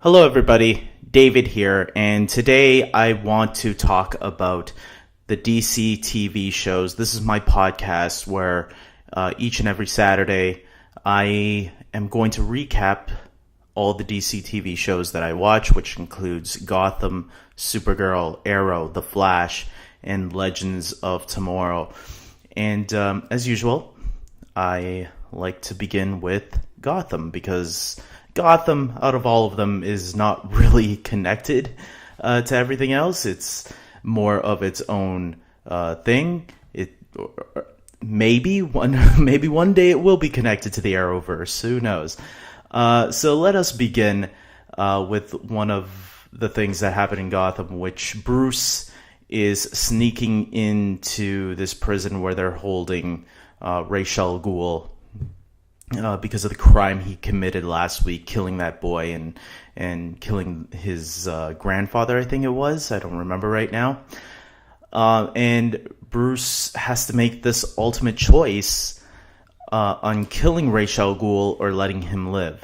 Hello, everybody. David here, and today I want to talk about the DCTV shows. This is my podcast where each and every Saturday I am going to recap all the DCTV shows that I watch, which includes Gotham, Supergirl, Arrow, The Flash, and Legends of Tomorrow. And as usual, I like to begin with Gotham because Gotham, out of all of them, is not really connected to everything else. It's more of its own thing. Maybe one day it will be connected to the Arrowverse. Who knows? So let us begin with one of the things that happened in Gotham, which Bruce is sneaking into this prison where they're holding Ra's al Ghul. Because of the crime he committed last week, killing that boy and killing his grandfather, I think it was. I don't remember right now. And Bruce has to make this ultimate choice on killing Ra's al Ghul or letting him live.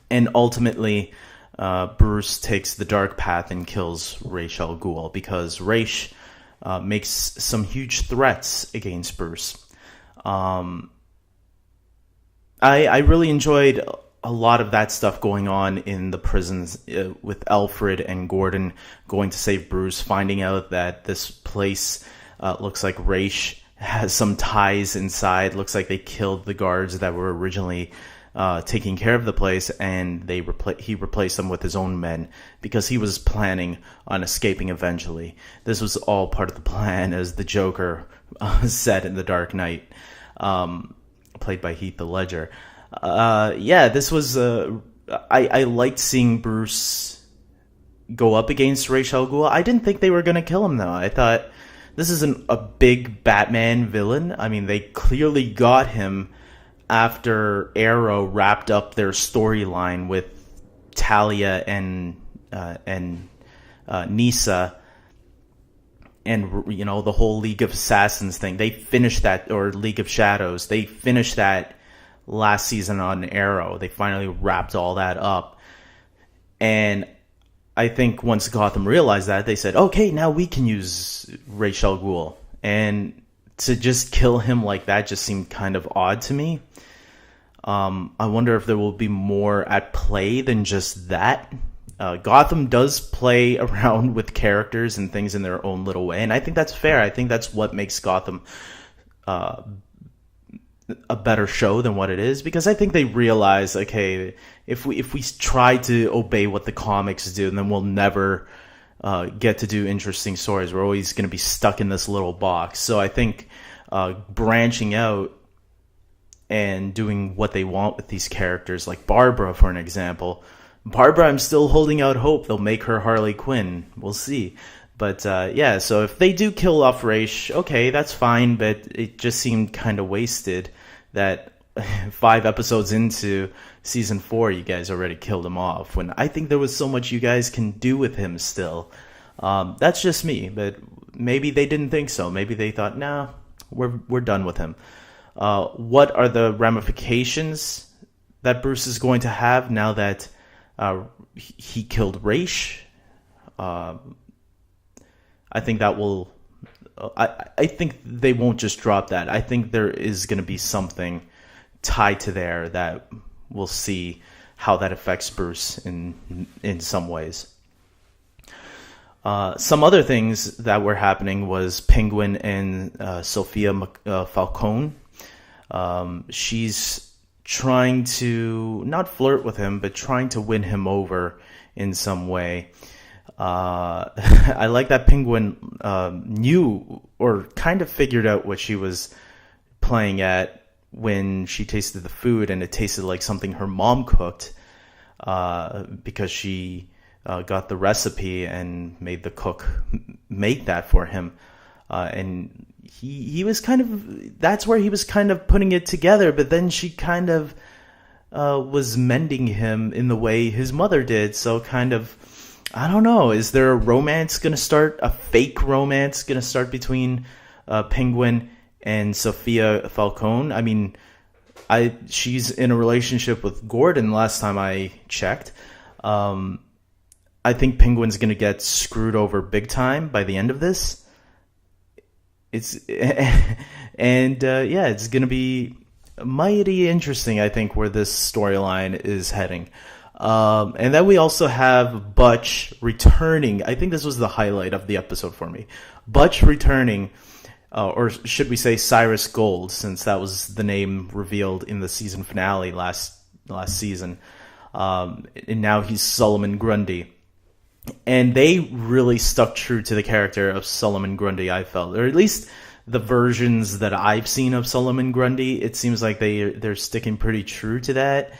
And ultimately, Bruce takes the dark path and kills Ra's al Ghul because Ra's makes some huge threats against Bruce. I really enjoyed a lot of that stuff going on in the prisons with Alfred and Gordon going to save Bruce, finding out that this place looks like Ra's has some ties inside. Looks like they killed the guards that were originally taking care of the place, and he replaced them with his own men because he was planning on escaping eventually. This was all part of the plan, as the Joker said in The Dark Knight. Played by Heath Ledger. This was I liked seeing Bruce go up against Ra's al Ghul. I didn't think they were going to kill him, though. I thought this isn't a big Batman villain. I mean, they clearly got him after Arrow wrapped up their storyline with Talia and Nisa. And, the whole League of Assassins thing, they finished that, or League of Shadows, they finished that last season on Arrow. They finally wrapped all that up. And I think once Gotham realized that, they said, okay, now we can use Ra's al Ghul. And to just kill him like that just seemed kind of odd to me. I wonder if there will be more at play than just that. Gotham does play around with characters and things in their own little way, and I think that's fair. I think that's what makes Gotham a better show than what it is, because I think they realize, okay, if we try to obey what the comics do, then we'll never get to do interesting stories. We're always going to be stuck in this little box. So I think branching out and doing what they want with these characters, like Barbara, for an example. Barbara, I'm still holding out hope they'll make her Harley Quinn. We'll see. But so if they do kill off Ra's, okay, that's fine, but it just seemed kind of wasted that 5 episodes into season 4, you guys already killed him off, when I think there was so much you guys can do with him still. That's just me, but maybe they didn't think so. Maybe they thought, nah, we're done with him. What are the ramifications that Bruce is going to have now that he killed Ra's? I think that will. I think they won't just drop that. I think there is going to be something tied to there that we'll see how that affects Bruce in some ways. Some other things that were happening was Penguin and Sophia Falcone. She's trying to not flirt with him, but trying to win him over in some way. I like that Penguin knew or kind of figured out what she was playing at when she tasted the food, and it tasted like something her mom cooked, because she got the recipe and made the cook make that for him. And he was kind of, that's where he was kind of putting it together, but then she kind of was mending him in the way his mother did. So kind of, I don't know, is there a romance going to start, a fake romance going to start between Penguin and Sophia Falcone? I mean, she's in a relationship with Gordon last time I checked. I think Penguin's going to get screwed over big time by the end of this. It's it's going to be mighty interesting, I think, where this storyline is heading. And then we also have Butch returning. I think this was the highlight of the episode for me. Butch returning, or should we say Cyrus Gold, since that was the name revealed in the season finale last season. And now he's Solomon Grundy. And they really stuck true to the character of Solomon Grundy, I felt. Or at least the versions that I've seen of Solomon Grundy, it seems like they're sticking pretty true to that.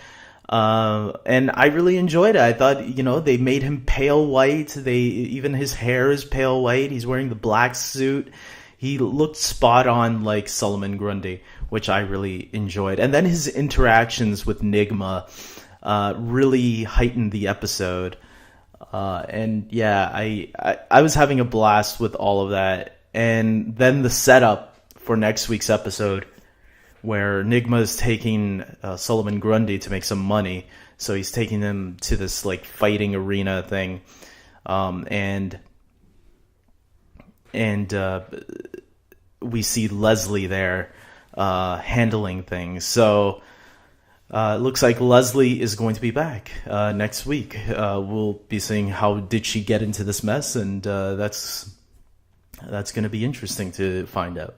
And I really enjoyed it. I thought, they made him pale white. Even his hair is pale white. He's wearing the black suit. He looked spot on like Solomon Grundy, which I really enjoyed. And then his interactions with Nigma really heightened the episode. I was having a blast with all of that. And then the setup for next week's episode, where Nigma is taking Solomon Grundy to make some money. So he's taking them to this like fighting arena thing, and we see Leslie there handling things. So it looks like Leslie is going to be back next week. We'll be seeing how did she get into this mess, and that's going to be interesting to find out.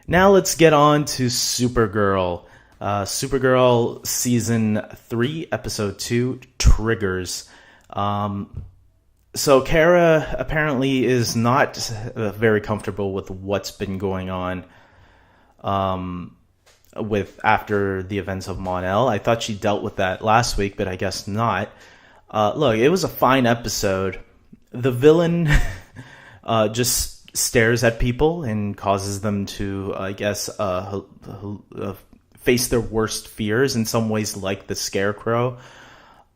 Now let's get on to Supergirl. Supergirl Season 3, Episode 2, Triggers. So Kara apparently is not very comfortable with what's been going on after the events of Mon-El. I thought she dealt with that last week, but I guess not. Look, it was a fine episode. The villain just stares at people and causes them to, I guess, face their worst fears in some ways, like the Scarecrow.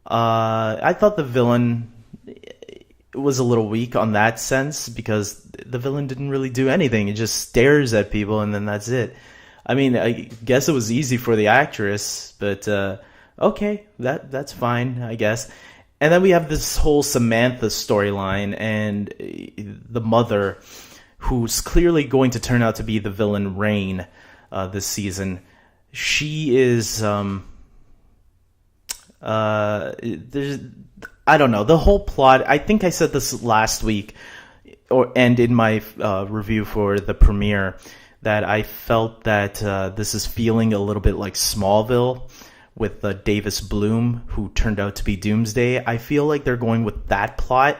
I thought the villain was a little weak on that sense, because the villain didn't really do anything. It just stares at people and then that's it. I mean, I guess it was easy for the actress, but okay, that's fine, I guess. And then we have this whole Samantha storyline and the mother, who's clearly going to turn out to be the villain Rain this season. She is, I don't know, the whole plot, I think I said this last week, and in my review for the premiere, that I felt that this is feeling a little bit like Smallville with Davis Bloom, who turned out to be Doomsday. I feel like they're going with that plot,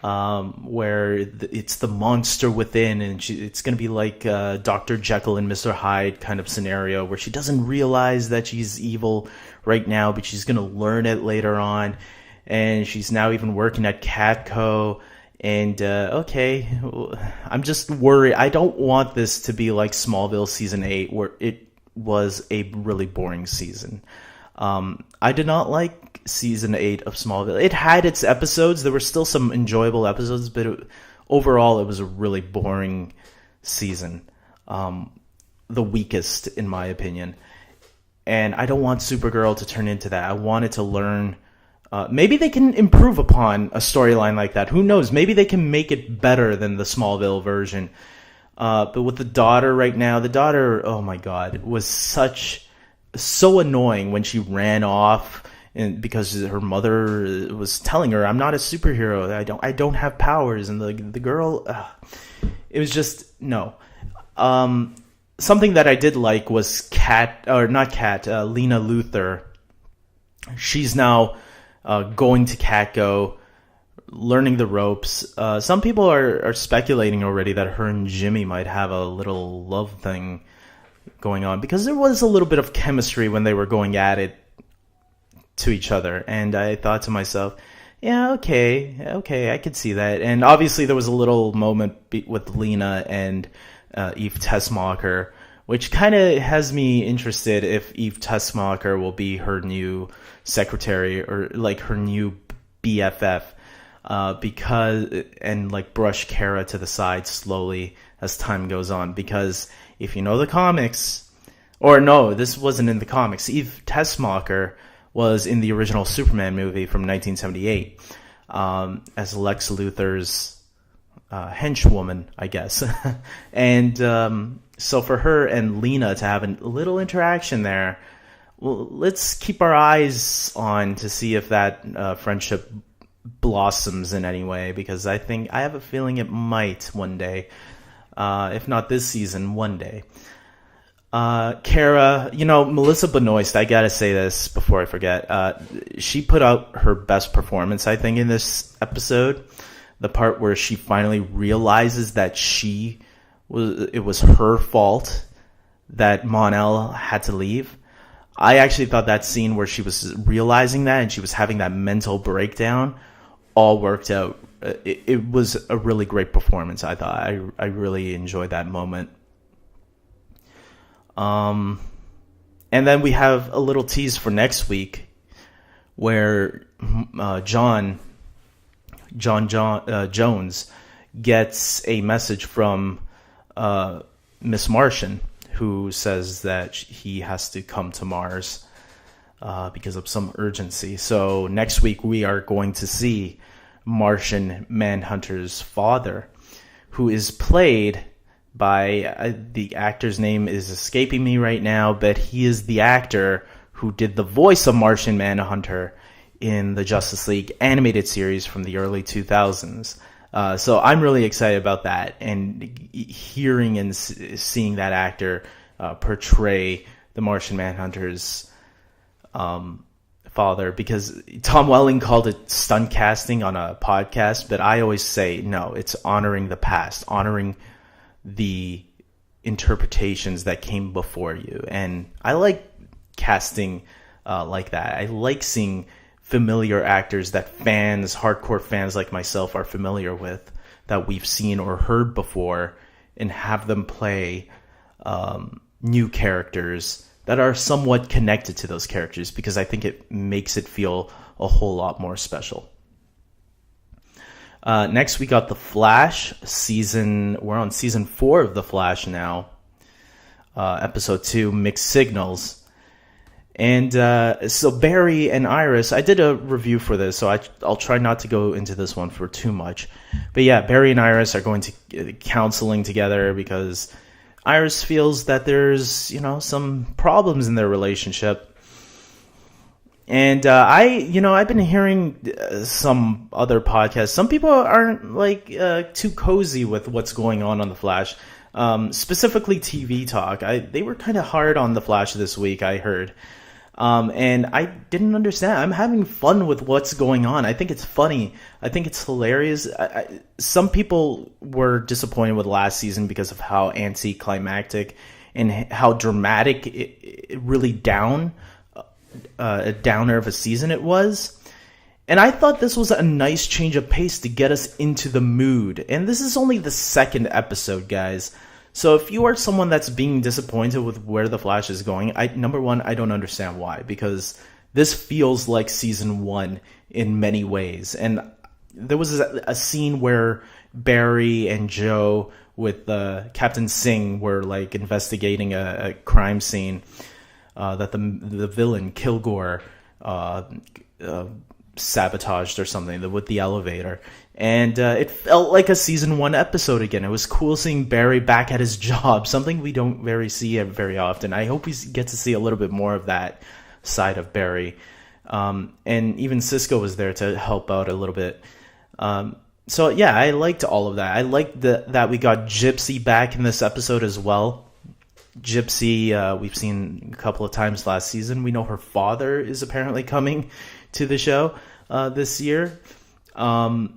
where it's the monster within, and it's going to be like Dr. Jekyll and Mr. Hyde kind of scenario, where she doesn't realize that she's evil right now, but she's going to learn it later on. And she's now even working at Catco. And, okay, I'm just worried. I don't want this to be like Smallville Season 8, where it was a really boring season. I did not like Season 8 of Smallville. It had its episodes. There were still some enjoyable episodes, but overall it was a really boring season. The weakest, in my opinion. And I don't want Supergirl to turn into that. I want it to learn... maybe they can improve upon a storyline like that. Who knows? Maybe they can make it better than the Smallville version. But with the daughter right now, oh my God, was so annoying when she ran off, and because her mother was telling her, "I'm not a superhero. I don't have powers." And the girl, it was just no. Something that I did like was Lena Luthor. She's now going to Catco, learning the ropes. Some people are speculating already that her and Jimmy might have a little love thing going on, because there was a little bit of chemistry when they were going at it to each other. And I thought to myself, yeah, okay, I could see that. And obviously there was a little moment with Lena and Eve Tessmacher, which kind of has me interested if Eve Tessmacher will be her new secretary, or like her new BFF, and like brush Kara to the side slowly as time goes on. Because if you know the comics, or no, this wasn't in the comics, Eve Tessmacher was in the original Superman movie from 1978, as Lex Luthor's henchwoman, I guess. And so for her and Lena to have a little interaction there, well, let's keep our eyes on to see if that friendship blossoms in any way, because I have a feeling it might one day, if not this season, one day. Kara, Melissa Benoist, I gotta say this before I forget. She put out her best performance, I think, in this episode. The part where she finally realizes that it was her fault that Mon-El had to leave. I actually thought that scene where she was realizing that and she was having that mental breakdown all worked out. It was a really great performance, I thought. I really enjoyed that moment. And then we have a little tease for next week where Jones gets a message from Miss Martian, who says that he has to come to Mars because of some urgency. So next week we are going to see Martian Manhunter's father, who is played by the actor's name is escaping me right now, but he is the actor who did the voice of Martian Manhunter in the Justice League animated series from the early 2000s. So I'm really excited about that, and hearing and seeing that actor portray the Martian Manhunter's father, because Tom Welling called it stunt casting on a podcast, but I always say no, it's honoring the past, honoring the interpretations that came before you. And I like casting like that. I like seeing familiar actors that hardcore fans like myself are familiar with, that we've seen or heard before, and have them play new characters that are somewhat connected to those characters, because I think it makes it feel a whole lot more special. Next, we got The Flash we're on season 4 of The Flash now. Episode 2, Mixed Signals. And so Barry and Iris, I did a review for this, so I'll try not to go into this one for too much. But yeah, Barry and Iris are going to counseling together because Iris feels that there's, some problems in their relationship. And I've been hearing some other podcasts. Some people aren't too cozy with what's going on The Flash. Specifically TV Talk. They were kind of hard on The Flash this week, I heard. And I didn't understand. I'm having fun with what's going on. I think it's funny. I think it's hilarious. Some people were disappointed with last season because of how anticlimactic and how dramatic it really a downer of a season it was. And I thought this was a nice change of pace to get us into the mood. And this is only the second episode, guys. So if you are someone that's being disappointed with where The Flash is going, number one, I don't understand why. Because this feels like season 1 in many ways. And there was a scene where Barry and Joe with Captain Singh were investigating a crime scene that the villain Kilgore sabotaged or something with the elevator, and it felt like a season 1 episode again. It was cool seeing Barry back at his job, something we don't see very often. I hope we get to see a little bit more of that side of Barry, and even Cisco was there to help out a little bit. So yeah, I liked all of that. I liked that we got Gypsy back in this episode as well. Gypsy, we've seen a couple of times last season. We know her father is apparently coming to the show this year. I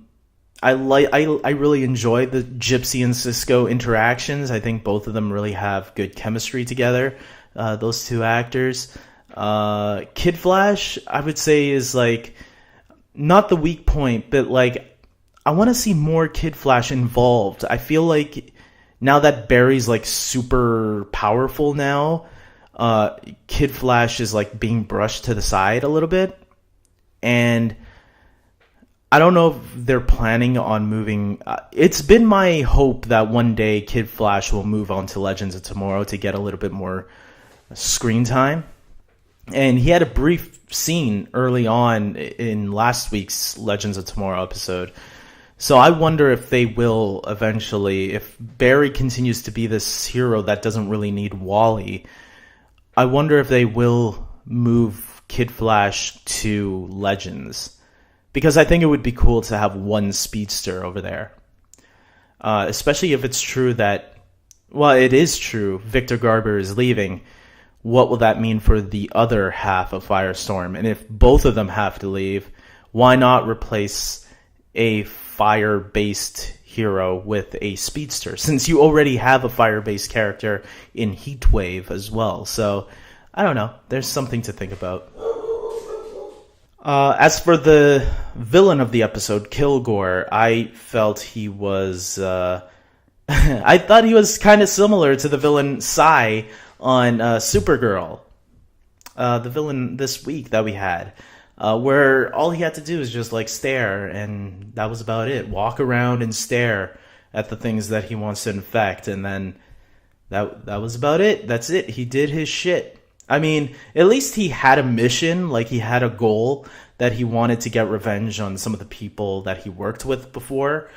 really enjoy the Gypsy and Cisco interactions. I think both of them really have good chemistry together. Those two actors. Kid Flash, I would say, is not the weak point, but I want to see more Kid Flash involved. I feel like now that Barry's super powerful now, Kid Flash is being brushed to the side a little bit. And I don't know if they're planning on moving. It's been my hope that one day Kid Flash will move on to Legends of Tomorrow to get a little bit more screen time. And he had a brief scene early on in last week's Legends of Tomorrow episode. So I wonder if they will eventually, if Barry continues to be this hero that doesn't really need Wally, I wonder if they will move Kid Flash to Legends. Because I think it would be cool to have one speedster over there. Especially if it's true that, well, it is true, Victor Garber is leaving. What will that mean for the other half of Firestorm? And if both of them have to leave, why not replace a fire-based hero with a speedster? Since you already have a fire-based character in Heatwave as well. So, I don't know. There's something to think about. As for the villain of the episode, Kilgore, I felt he was... I thought he was kind of similar to the villain Sai on Supergirl. The villain this week that we had. Where all he had to do is just like stare, and that was about it. Walk around and stare at the things that he wants to infect, and then that was about it. That's it. He did his shit. I mean, at least he had a mission, like he had a goal that he wanted to get revenge on some of the people that he worked with before.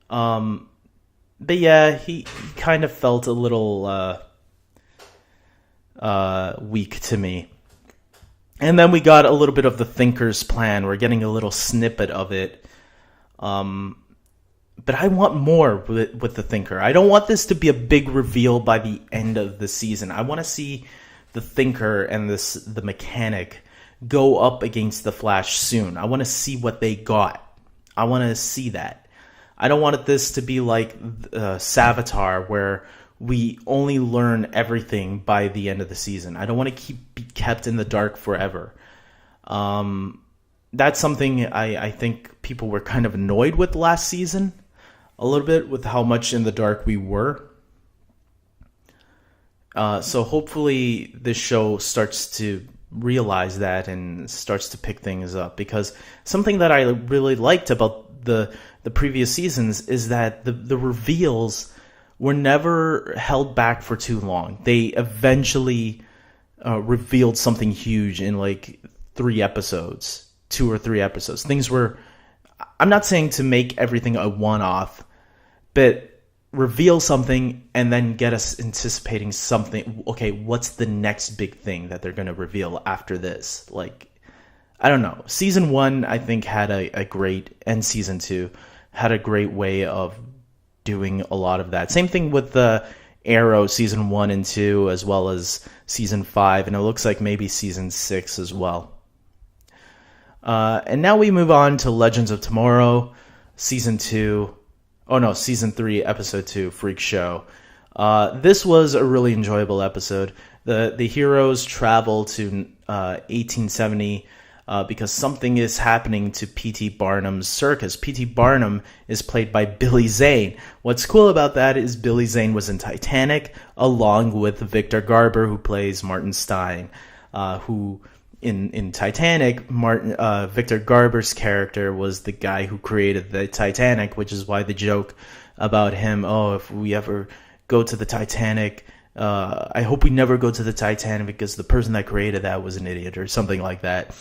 But yeah, he kind of felt a little weak to me. And then we got a little bit of the Thinker's plan. We're getting a little snippet of it. But I want more with the Thinker. I don't want this to be a big reveal by the end of the season. I want to see the Thinker and the Mechanic go up against the Flash soon. I want to see what they got. I want to see that. I don't want this to be like Savitar, where we only learn everything by the end of the season. I don't want to be kept in the dark forever. That's something I think people were kind of annoyed with last season, a little bit, with how much in the dark we were. So hopefully this show starts to realize that and starts to pick things up, because something that I really liked about the previous seasons is that the reveals were never held back for too long. They eventually revealed something huge in like 2 or 3 episodes. Things were, I'm not saying to make everything a one-off, but reveal something and then get us anticipating something. Okay, what's the next big thing that they're going to reveal after this? Like, I don't know. Season 1, I think, had a great, and Season 2 had a great way of doing a lot of that. Same thing with the Arrow Season 1 and 2, as well as Season 5, and it looks like maybe Season 6 as well. And now we move on to Legends of Tomorrow, Season 3, Episode 2, Freakshow. This was a really enjoyable episode. The heroes travel to 1870 because something is happening to P.T. Barnum's circus. P.T. Barnum is played by Billy Zane. What's cool about that is Billy Zane was in Titanic, along with Victor Garber, who plays Martin Stein, who... In Titanic, Victor Garber's character was the guy who created the Titanic, which is why the joke about him, if we ever go to the Titanic, I hope we never go to the Titanic because the person that created that was an idiot or something like that.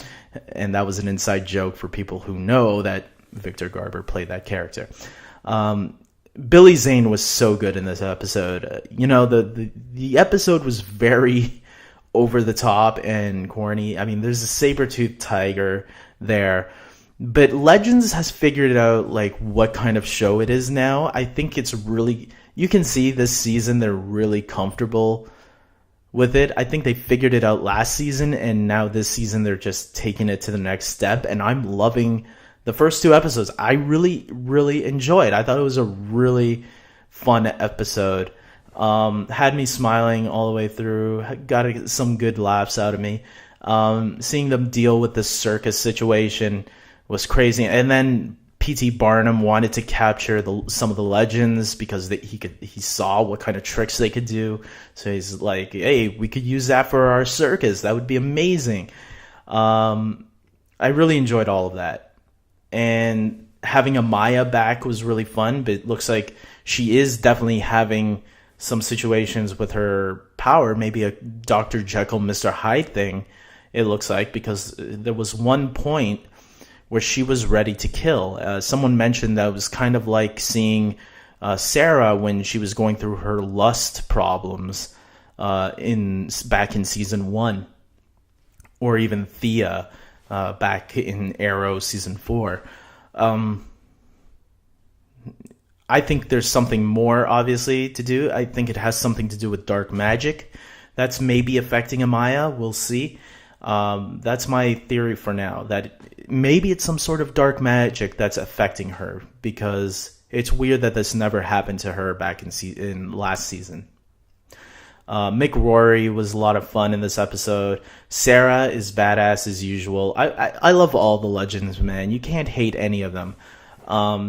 And that was an inside joke for people who know that Victor Garber played that character. Billy Zane was so good in this episode. The episode was very over the top and corny. I mean, there's a saber-toothed tiger there, but Legends has figured out like what kind of show it is now. I think it's really, you can see this season they're really comfortable with it. I think they figured it out last season, and now this season they're just taking it to the next step, and I'm loving the first 2 episodes. I really, really enjoyed. I thought it was a really fun episode. Had me smiling all the way through, got some good laughs out of me. Seeing them deal with the circus situation was crazy. And then P.T. Barnum wanted to capture some of the legends because he saw what kind of tricks they could do. So he's like, hey, we could use that for our circus. That would be amazing. I really enjoyed all of that. And having Amaya back was really fun, but it looks like she is definitely having some situations with her power, maybe a Dr. Jekyll, Mr. Hyde thing, it looks like, because there was one point where she was ready to kill. Someone mentioned that it was kind of like seeing Sarah when she was going through her lust problems back in season 1, or even Thea back in Arrow season 4. I think there's something more, obviously, to do. I think it has something to do with dark magic that's maybe affecting Amaya. We'll see. That's my theory for now, that maybe it's some sort of dark magic that's affecting her, because it's weird that this never happened to her back in last season. Mick Rory was a lot of fun in this episode. Sarah is badass as usual. I love all the legends, man. You can't hate any of them.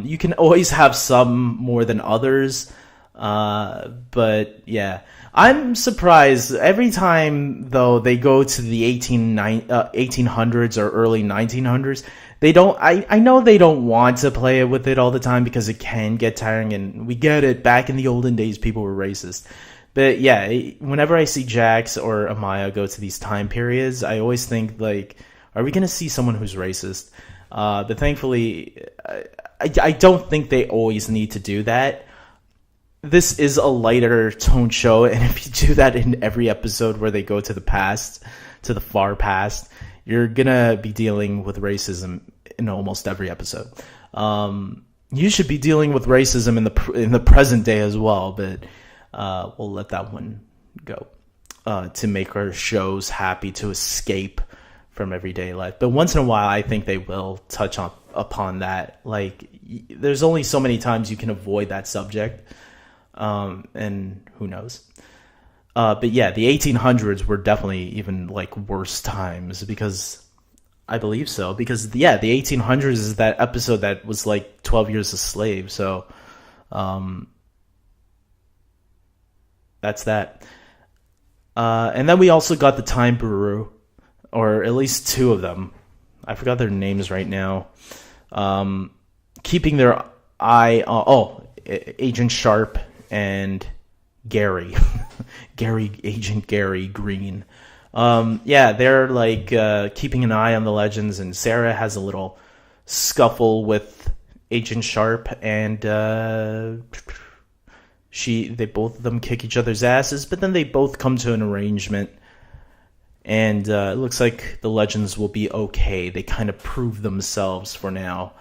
You can always have some more than others. But yeah, I'm surprised every time, though, they go to the 1800s or early 1900s. They don't. I know they don't want to play it with it all the time, because it can get tiring, and we get it. Back in the olden days, people were racist. But yeah, whenever I see Jax or Amaya go to these time periods, I always think, like, are we going to see someone who's racist? But thankfully, I don't think they always need to do that. This is a lighter tone show, and if you do that in every episode where they go to the past, to the far past, you're gonna be dealing with racism in almost every episode. You should be dealing with racism in the present day as well, but we'll let that one go to make our shows happy to escape from everyday life. But once in a while, I think they will touch upon that. Like, there's only so many times you can avoid that subject, and who knows. But yeah, the 1800s were definitely even like worse times, because I believe so. Because yeah, the 1800s is that episode that was like 12 Years a Slave. So that's that. And then we also got the Time Bureau, or at least two of them. I forgot their names right now. Keeping their eye on Agent Sharp and Gary. Agent Gary Green. Yeah, they're like keeping an eye on the legends, and Sarah has a little scuffle with Agent Sharp, and they both of them kick each other's asses, but then they both come to an arrangement, and it looks like the legends will be okay. They kind of prove themselves for now.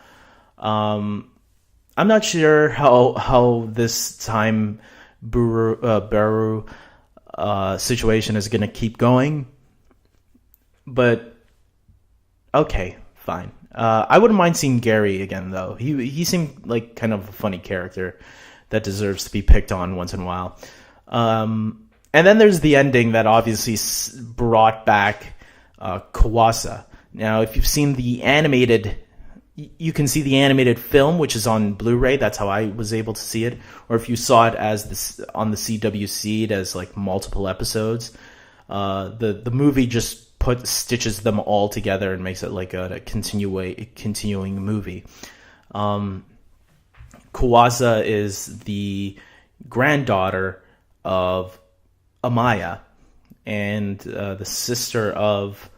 I'm not sure how this Time Bureau situation is going to keep going, but okay, fine. I wouldn't mind seeing Gary again, though. He seemed like kind of a funny character that deserves to be picked on once in a while. And then there's the ending that obviously brought back Kawasa. Now, if you've seen the animated, you can see the animated film, which is on Blu-ray. That's how I was able to see it. Or if you saw it as on the CWC as like multiple episodes, the movie just stitches them all together and makes it like a continuing movie. Kawasa is the granddaughter of Amaya, and the sister of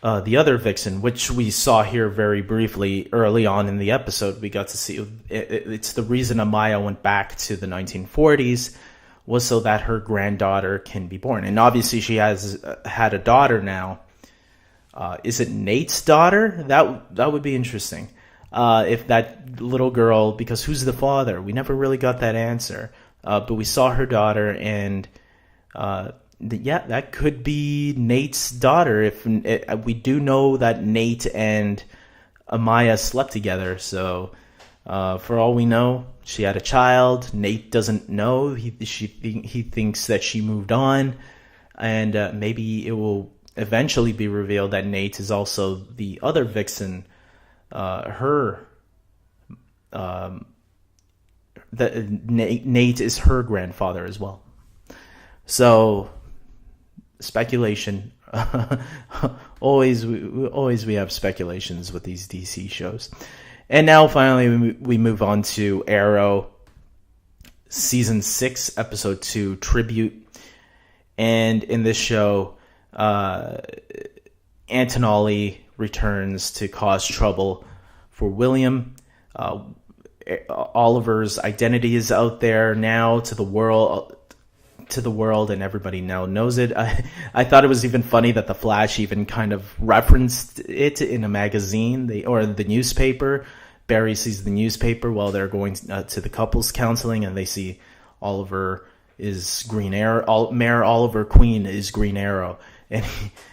the other vixen, which we saw here very briefly early on in the episode. We got to see it's the reason Amaya went back to the 1940s was so that her granddaughter can be born. And obviously she has had a daughter now. Is it Nate's daughter? That would be interesting. If that little girl, because who's the father? We never really got that answer. But we saw her daughter, and yeah, that could be Nate's daughter. If we do know that Nate and Amaya slept together, so for all we know, she had a child. Nate doesn't know. He thinks that she moved on, and maybe it will eventually be revealed that Nate is also the other vixen. Nate is her grandfather as well. So speculation. always we have speculations with these DC shows. And now finally we move on to Arrow season 6 episode 2 Tribute. And in this show, Antonelli returns to cause trouble for William. Oliver's identity is out there now to the world, and everybody now knows it. I thought it was even funny that the Flash even kind of referenced it in a magazine or the newspaper. Barry sees the newspaper while they're going to the couples counseling, and they see Oliver is Green Arrow. Mayor Oliver Queen is Green Arrow, and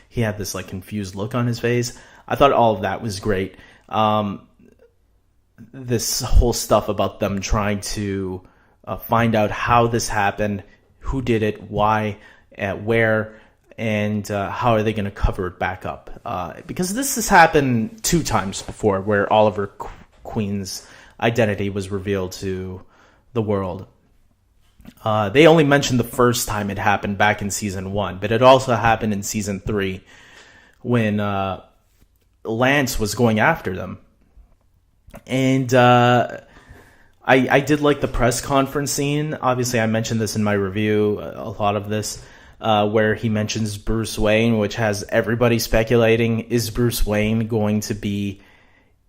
he had this like confused look on his face. I thought all of that was great. This whole stuff about them trying to find out how this happened, who did it, why, where, and how are they going to cover it back up? Because this has happened 2 times before, where Oliver Queen's identity was revealed to the world. They only mentioned the first time it happened back in season 1, but it also happened in season 3 when Lance was going after them. And I did like the press conference scene. Obviously, I mentioned this in my review, a lot of this, where he mentions Bruce Wayne, which has everybody speculating, is Bruce Wayne going to be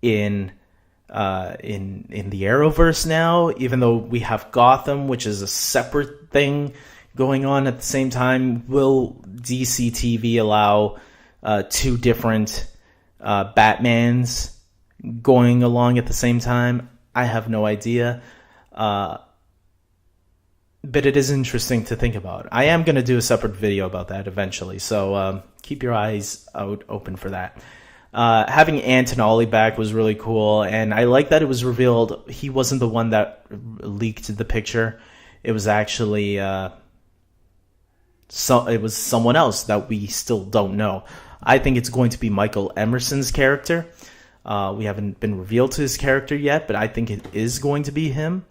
in the Arrowverse now, even though we have Gotham, which is a separate thing going on at the same time? Will DCTV allow 2 different Batmans going along at the same time? I have no idea. But it is interesting to think about. I am going to do a separate video about that eventually, so keep your eyes out open for that. Having Antonelli back was really cool, and I like that it was revealed he wasn't the one that leaked the picture. It was actually it was someone else that we still don't know. I think it's going to be Michael Emerson's character. We haven't been revealed to his character yet, but I think it is going to be him.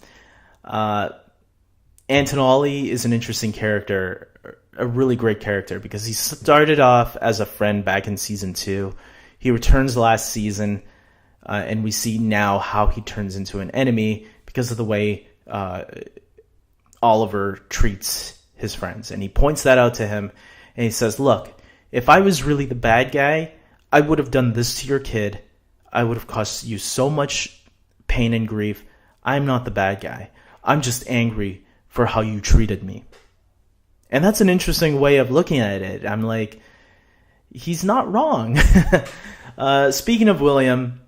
Antonelli is an interesting character, a really great character, because he started off as a friend back in season 2. He returns last season, and we see now how he turns into an enemy because of the way Oliver treats his friends. And he points that out to him, and he says, look, if I was really the bad guy, I would have done this to your kid. I would have caused you so much pain and grief. I'm not the bad guy. I'm just angry for how you treated me. And that's an interesting way of looking at it. I'm like, he's not wrong. Speaking of William,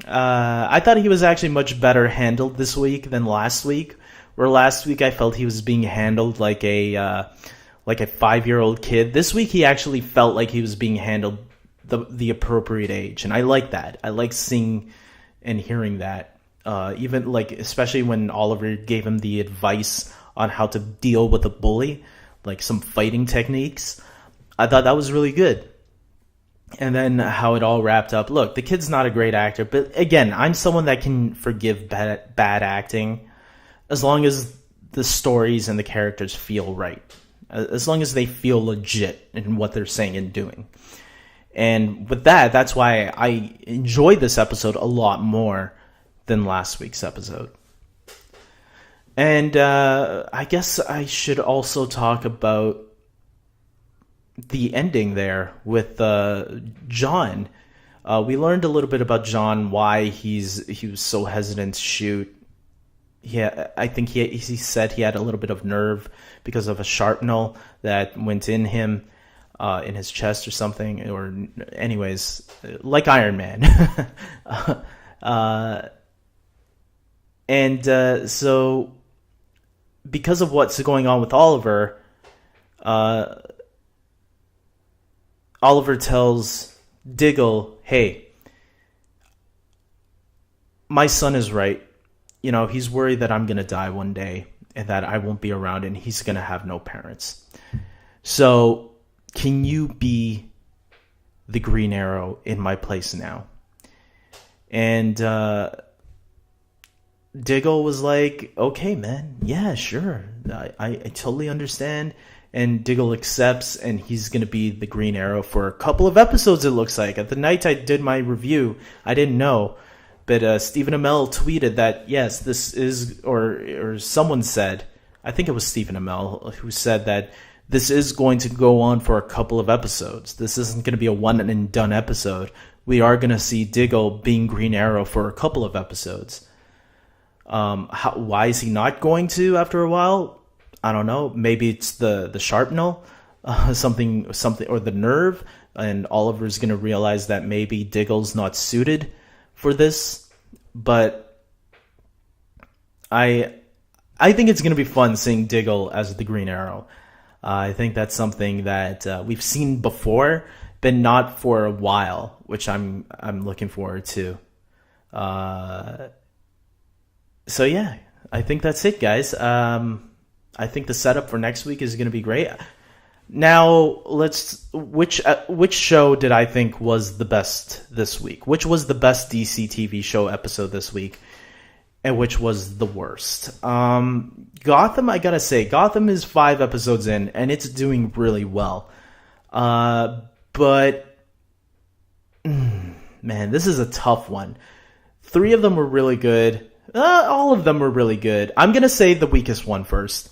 I thought he was actually much better handled this week than last week. Where last week I felt he was being handled like a 5-year-old kid. This week he actually felt like he was being handled the appropriate age, and I like that. I like seeing and hearing that. Even like, especially when Oliver gave him the advice on how to deal with a bully, like some fighting techniques. I thought that was really good. And then how it all wrapped up. Look, the kid's not a great actor, but again, I'm someone that can forgive bad acting as long as the stories and the characters feel right. As long as they feel legit in what they're saying and doing. And with that, that's why I enjoyed this episode a lot more than last week's episode. And I guess I should also talk about the ending there with John. We learned a little bit about John, why he was so hesitant to shoot. I think he said he had a little bit of nerve because of a shrapnel that went in him. In his chest or something, or anyways, like Iron Man. So because of what's going on with Oliver, Oliver tells Diggle, hey, my son is right. You know, he's worried that I'm going to die one day and that I won't be around and he's going to have no parents. So can you be the Green Arrow in my place now? And Diggle was like, okay, man. Yeah, sure. I totally understand. And Diggle accepts, and he's going to be the Green Arrow for a couple of episodes, it looks like. At the night I did my review, I didn't know. But Stephen Amell tweeted that, yes, this is, or someone said, I think it was Stephen Amell, who said that this is going to go on for a couple of episodes. This isn't going to be a one and done episode. We are going to see Diggle being Green Arrow for a couple of episodes. Why is he not going to after a while? I don't know. Maybe it's the sharpnel, something, or the nerve, and Oliver's going to realize that maybe Diggle's not suited for this. But I think it's going to be fun seeing Diggle as the Green Arrow. I think that's something that we've seen before, but not for a while, which I'm looking forward to. So yeah, I think that's it, guys. I think the setup for next week is going to be great. Now, which show did I think was the best this week? Which was the best DCTV show episode this week? And which was the worst? Gotham, I gotta say, Gotham is 5 episodes in, and it's doing really well. But, man, this is a tough one. 3 of them were really good. All of them were really good. I'm gonna say the weakest one first.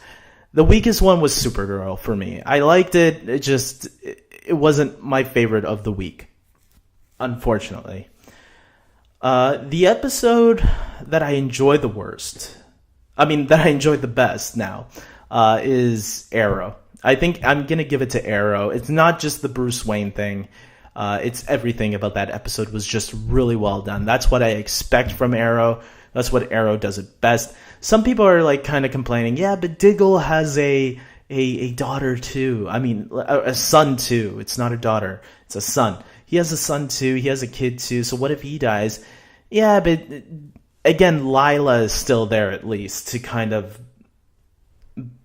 The weakest one was Supergirl for me. I liked it. It wasn't my favorite of the week, unfortunately. The episode that I enjoyed the best now, is Arrow. I think I'm going to give it to Arrow. It's not just the Bruce Wayne thing. It's everything about that episode was just really well done. That's what I expect from Arrow. That's what Arrow does it best. Some people are like kind of complaining, yeah, but Diggle has a daughter too. I mean, a son too. It's not a daughter. It's a son. He has a son too. He has a kid too. So what if he dies? Yeah, but again, Lila is still there at least to kind of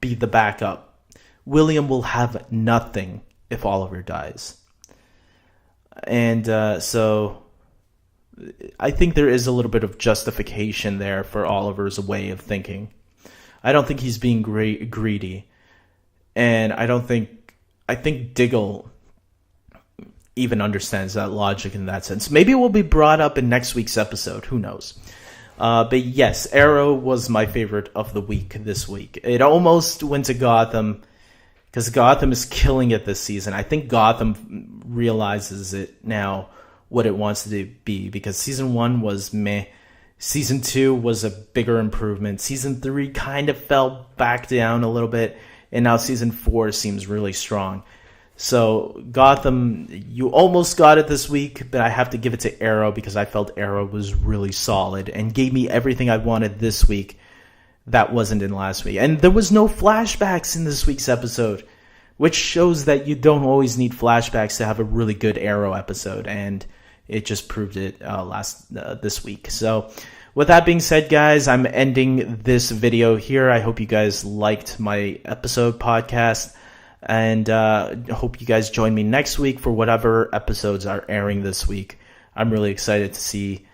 be the backup. William will have nothing if Oliver dies. And so I think there is a little bit of justification there for Oliver's way of thinking. I don't think he's being greedy. And I think Diggle even understands that logic in that sense. Maybe it will be brought up in next week's episode. Who knows? But yes, Arrow was my favorite of the week this week. It almost went to Gotham because Gotham is killing it this season. I think Gotham realizes it now what it wants to be, because season 1 was meh. Season 2 was a bigger improvement. Season 3 kind of fell back down a little bit. And now season 4 seems really strong. So Gotham, you almost got it this week, but I have to give it to Arrow because I felt Arrow was really solid and gave me everything I wanted this week that wasn't in last week. And there was no flashbacks in this week's episode, which shows that you don't always need flashbacks to have a really good Arrow episode. And it just proved it this week. So with that being said, guys, I'm ending this video here. I hope you guys liked my episode podcast. And hope you guys join me next week for whatever episodes are airing this week. I'm really excited to see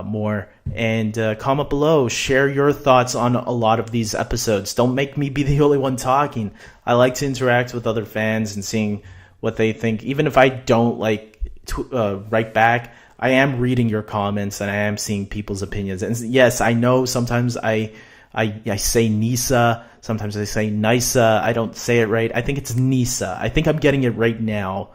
more. And comment below. Share your thoughts on a lot of these episodes. Don't make me be the only one talking. I like to interact with other fans and seeing what they think. Even if I don't write back, I am reading your comments and I am seeing people's opinions. And yes, I know sometimes I say Nisa, sometimes I say Nisa. I don't say it right. I think it's Nisa. I think I'm getting it right now.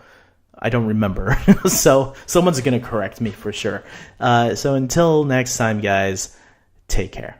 I don't remember. So someone's going to correct me for sure. So until next time, guys, take care.